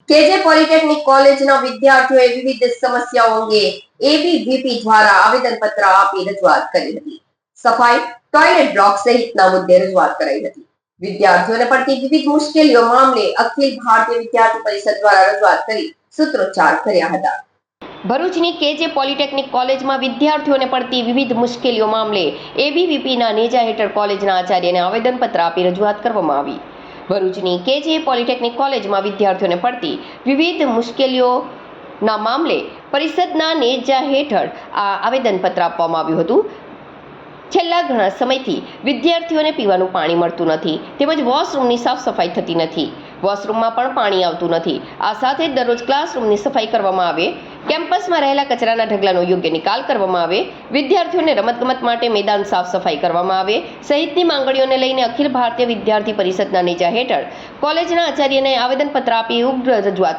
કેજે પોલિટેકનિક કોલેજના વિદ્યાર્થીઓએ વિવિધ સમસ્યાઓ અંગે એબીવીપી દ્વારા આવેદનપત્ર આપી રજૂઆત કરી હતી. સફાઈ, ટોયલેટ બ્લોક સહિતના મુદ્દે રજૂઆત કરાઈ હતી. વિદ્યાર્થીઓને પડતી વિવિધ મુશ્કેલીઓ મામલે અખિલ ભારતીય વિદ્યાર્થી પરિષદ દ્વારા રજૂઆત કરી સૂત્રોચ્ચાર કર્યા હતા. ભરૂચની કેજે પોલિટેકનિક કોલેજમાં વિદ્યાર્થીઓને પડતી વિવિધ મુશ્કેલીઓ મામલે એબીવીપીના નેજા હેઠળ કોલેજના આચાર્યને આવેદનપત્ર આપી રજૂઆત કરવામાં આવી. ભરૂચની કેજે પોલિટેકનિક કોલેજમાં વિદ્યાર્થીઓને પડતી વિવિધ મુશ્કેલીઓના મામલે પરિષદના નેજા હેઠળ આ આવેદનપત્ર આપવામાં આવ્યું હતું. છેલ્લા ઘણા સમયથી વિદ્યાર્થીઓને પીવાનું પાણી મળતું નથી, તેમજ વોશરૂમની સાફ સફાઈ થતી નથી. વોશરૂમમાં પણ પાણી આવતું નથી. આ સાથે જ દરરોજ ક્લાસરૂમની સફાઈ કરવામાં આવે, કેમ્પસમાં રહેલા કચરાના ઢગલાનો યોગ્ય નિકાલ કરવામાં આવે, વિદ્યાર્થીઓને રમતગમત માટે મેદાન સાફ સફાઈ કરવામાં આવે સહિતની માંગણીઓને લઈને અખિલ ભારતીય વિદ્યાર્થી પરિષદના નેજા હેઠળ કોલેજના આચાર્યને આવેદનપત્ર આપી ઉગ્ર રજૂઆત